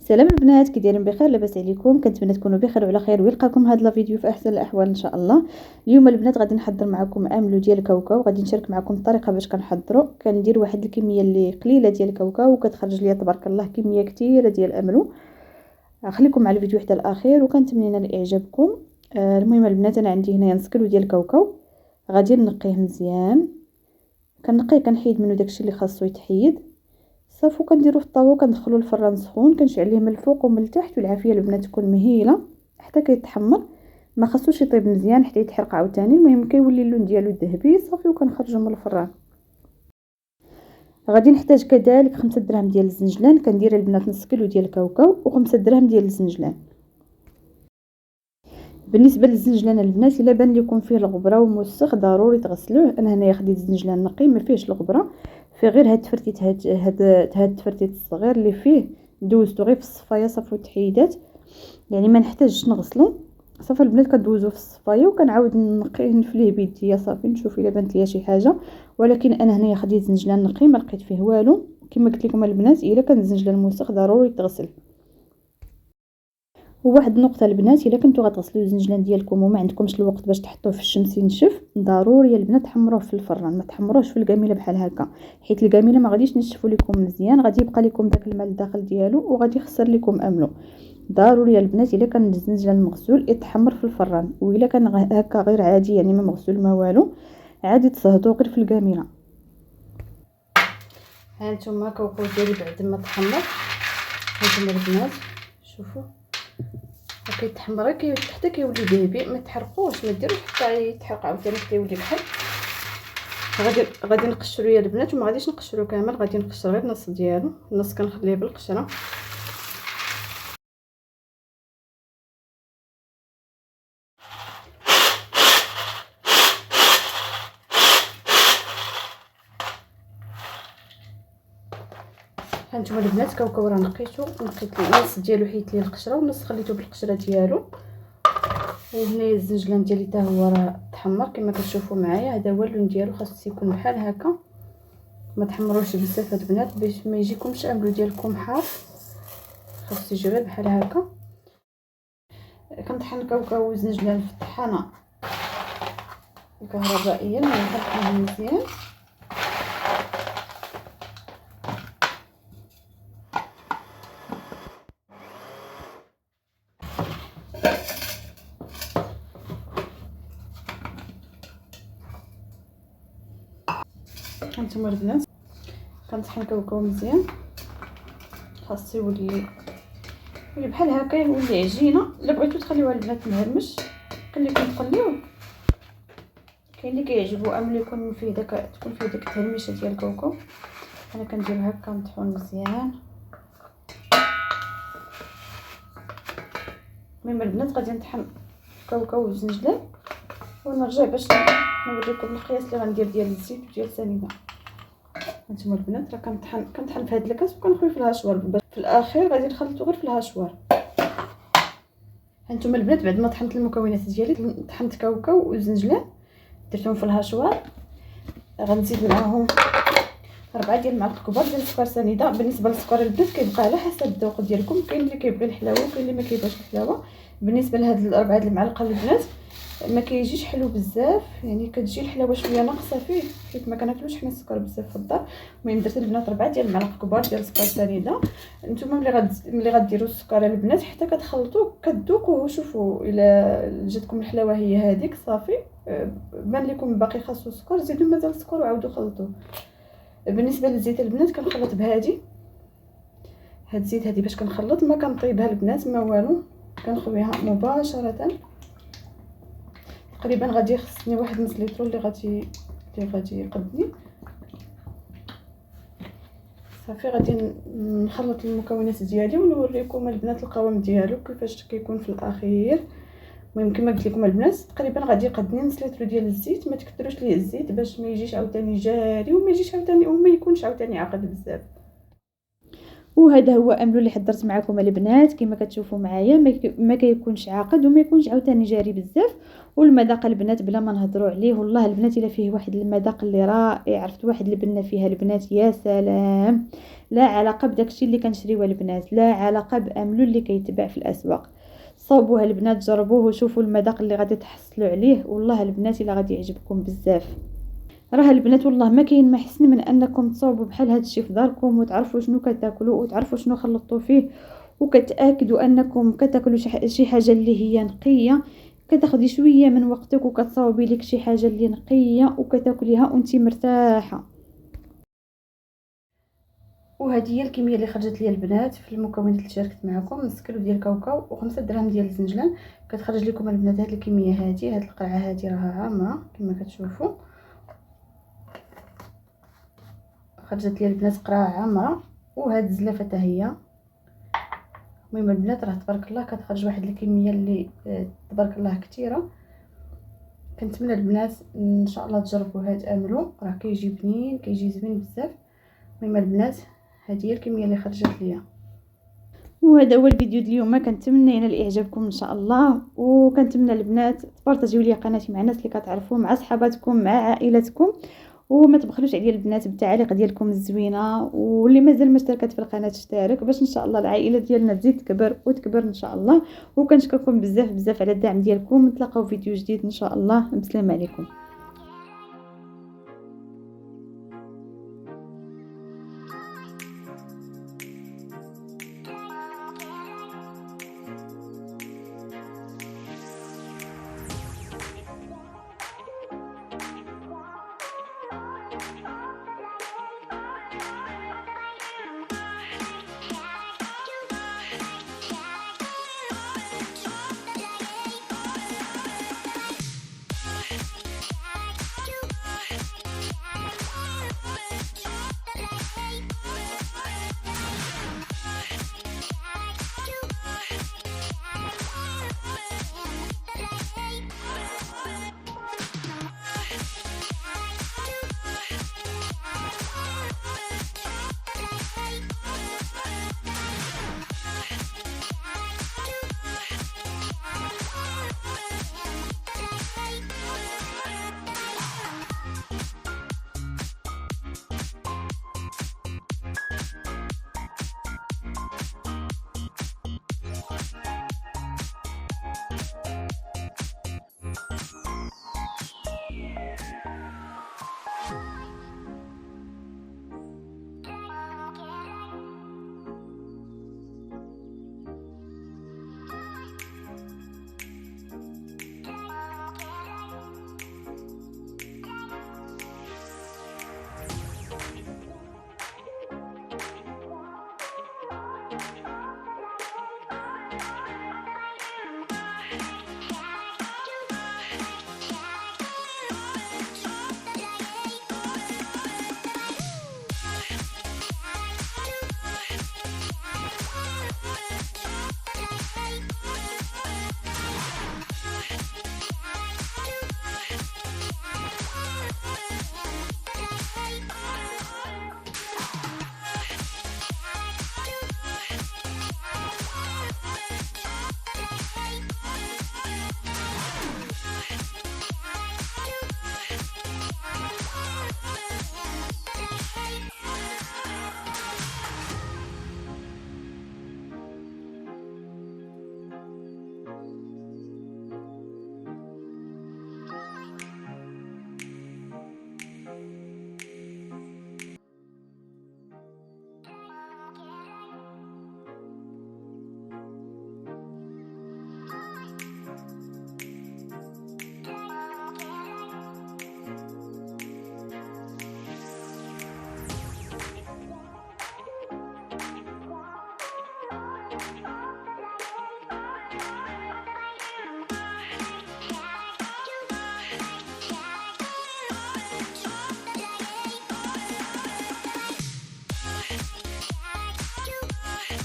سلام البنات، كي دايرين؟ بخير؟ لاباس عليكم؟ كنتمنى تكونوا بخير وعلى خير ويلقاكم هذا الفيديو في احسن الاحوال ان شاء الله. اليوم البنات غادي نحضر معكم املو ديال الكاوكاو، غادي نشارك معكم الطريقه باش كنحضروا. كندير واحد الكميه اللي قليله ديال الكاوكاو وكتخرج ليا تبارك الله كميه كثيره ديال الاملو. خليكم مع الفيديو حتى الاخير وكنتمنى ينال اعجابكم. المهم البنات انا عندي هنايا نص كيلو ديال الكاوكاو، غادي نقيه مزيان. كنقيه كنحيد منه داكشي اللي خاصو يتحيد صافي، كنديرو في الطاوه كندخلو الفران سخون، كنشعل ليه من الفوق ومن التحت، والعافيه البنات تكون مهيله حتى كيتحمر. ما خاصوش يطيب مزيان حتى يتحرق عاوتاني. المهم كيولي اللون ديالو ذهبي صافي وكنخرجو من الفران. غادي نحتاج كذلك 5 دراهم ديال الزنجلان، كندير البنات نص كيلو ديال الكاوكاو و5 دراهم ديال الزنجلان. بالنسبه للزنجلان البنات الا بان لكم فيه الغبره وموسخ ضروري تغسلوه. انا هنايا خديت الزنجلان نقي ما فيهش الغبره، فيه غير هاد التفرتيت، هاد التفرتيت الصغير اللي فيه دوزتو غير في الصفايه صافي وتحيدات، يعني ما نحتاجش نغسلو. صافي البنات كدوزو في الصفايه وكنعاود نقيه نفليه بيديا صافي نشوف الا بانت ليا شي حاجه. ولكن انا هنايا خديت زنجلان نقي ما لقيت فيه والو. كما قلت لكم البنات الا كان الزنجلان موسخ ضروري يتغسل. وواحد النقطه البنات، الا كنتو غتغسلوا الزنجلان ديالكم وما عندكمش الوقت باش تحطوه في الشمس ينشف، ضروري البنات تحمروه في الفران، ما تحمروش في القاميله بحال هكا، حيت القاميله ما غاديش نشفوا لكم مزيان، غادي يبقى لكم داك الماء الداخل ديالو وغادي يخسر لكم املو. ضروري البنات الا كان الزنجلان مغسول يتحمر في الفران، والا كان هكا غير عادي يعني ما مغسول ما والو، عادي تصهدوا غير في القاميله. ها نتوما كاوكاو ديالي بعد ما تحمر، هانتوما البنات شوفوا كيتحمر حتى كيولي ذهبي. ما تحرقوش، ما ديروش حتى يتحرق عاوتاني حتى يولي كحل. غادي نقشرو يا البنات، وما غاديش نقشرو كامل، غادي نقشر غير النص ديالو، النص كنخليه بالقشره. هانتوما البنات كاوكاو راه نقيت ليه النص ديالو، حيت ليه القشره والنص خليته بالقشره ديالو. وهنايا الزنجلان ديالي حتى هو راه تحمر كما كتشوفوا معايا، هذا هو اللون ديالو، خاصو يكون بحال هكا. ما تحمروش بزاف البنات باش ما يجيكمش املو ديالكم حار، خاصو يجي غير بحال هكا. كنطحن الكاوكاو والزنجلان في الطحانه الكهربائيه، نطحنهم مزيان. هانتوما البنات كنطحن الكاوكاو مزيان، خاصو يولي بحال هكا، يولي عجينه. الا بغيتو تخليوها البنات مهرمش خليكم تخليوه. كاين اللي كيعجبو املو يكون فيه تكون فيه ديك التهرميشه ديال الكاوكاو. انا كندير هكا نطحن مزيان. المهم البنات غادي نطحن الكاوكاو والزنجلان ونرجع باش نوريكم القياس اللي غندير ديال الزيت وديال السنيده. هانتوما البنات راه كنطحن في هذا الكاس وكنخوي في الهاشوار، في الاخير غادي نخلطو غير في الهاشوار. هانتوما البنات بعد ما طحنت المكونات ديالي، طحنت كاوكاو والزنجلان درتهم في الهاشوار، غنزيد معاهم 4 ديال المعالق كبار ديال السكر سنيده. بالنسبه للسكر البنات كيبقى على حسب الذوق ديالكم، كاين اللي كيبغي الحلاوه وكاين اللي ما كيبغيش الحلاوه. بالنسبه لهاد 4 ديال المعالق البنات ما كيجيش حلو بزاف، يعني كتجي الحلاوه شويه ناقصه فيه حيت ما كناكلوش حنا السكر بزاف في الدار. المهم درت البنات 4 ديال المعالق كبار ديال السكر سنيده. نتوما ملي غديروا السكر البنات حتى كتخلطوه كتذوقوه، شوفوا الا جاتكم الحلاوه هي هذيك صافي. بان لكم باقي خاصو السكر زيدوا مازال السكر وعاودوا خلطوه. بالنسبه للزيت البنات كنخلط بهادي، هاد الزيت هادي باش كنخلط، ما كنطيبها البنات ما والو، كنخويها مباشره. تقريبا غادي يخصني واحد نص لتر اللي غادي يقدني. صافي غادي نخلط المكونات ديالي ونوريكم البنات القوام ديالو كيفاش كيكون في الاخير. المهم كما قلت لكم البنات تقريبا غادي يقدني نص لتر ديال الزيت. ما تكثروش ليه الزيت باش ما يجيش عاوتاني جاري وما يجيش عاوتاني وما يكونش عاوتاني عاقد بزاف. وهذا هو املو اللي حضرت معكم البنات. كما كتشوفوا معايا ما كيكونش عاقد وما يكونش عاوتاني جاري بزاف. والمذاق البنات بلا ما نهضروا عليه، والله البنات الا فيه واحد المذاق اللي رائع. عرفت واحد البنه فيها البنات يا سلام، لا علاقه بداكشي اللي كنشريوه البنات، لا علاقه باملو اللي كيتباع في الاسواق. صوبوها البنات، جربوه وشوفوا المذاق اللي غادي تحصلوا عليه، والله البنات الا غادي يعجبكم بزاف. راه البنات والله ما كاين ما حسن من انكم تصاوبوا بحال هذا الشيء في داركم وتعرفوا شنو كتاكلوا وتعرفوا شنو خلطوا فيه، وكتاكدوا انكم كتاكلوا شي حاجه اللي هي نقيه. كتاخدي شويه من وقتك وكتصاوبي لك شي حاجه اللي نقيه وكتاكليها وانت مرتاحه. وهذه هي الكميه اللي خرجت لي البنات في المكونات اللي شاركت معكم. نص كيلو ديال الكاوكاو و5 دراهم ديال الزنجلان. كتخرج لكم البنات هذه الكميه هذه القرعه هذه راها عامره كما كتشوفوا. خرجت لي البنات قرعه عامره. وهاد الزلافه حتى هي. المهم البنات راه تبارك الله كتخرج واحد الكميه اللي تبارك الله كثيره. كنتمنى البنات ان شاء الله تجربوا هاد املو، راه كيجي بنين كيجي زوين بزاف. المهم البنات هذه هي الكميه اللي خرجت ليا. وهذا هو الفيديو ديال اليوم. كنتمنى ينال اعجابكم ان شاء الله، وكنتمنى البنات تبارطاجيو لي قناتي مع الناس اللي كتعرفوا، مع صحاباتكم، مع عائلتكم. وما تبخلوش عليا البنات بالتعاليق ديالكم الزوينه، واللي مازال ما اشتركت في القناه اشترك باش ان شاء الله العائله ديالنا تزيد تكبر وتكبر ان شاء الله. وكنشكركم بزاف بزاف على الدعم ديالكم. نتلاقاو في فيديو جديد ان شاء الله. بسلام عليكم.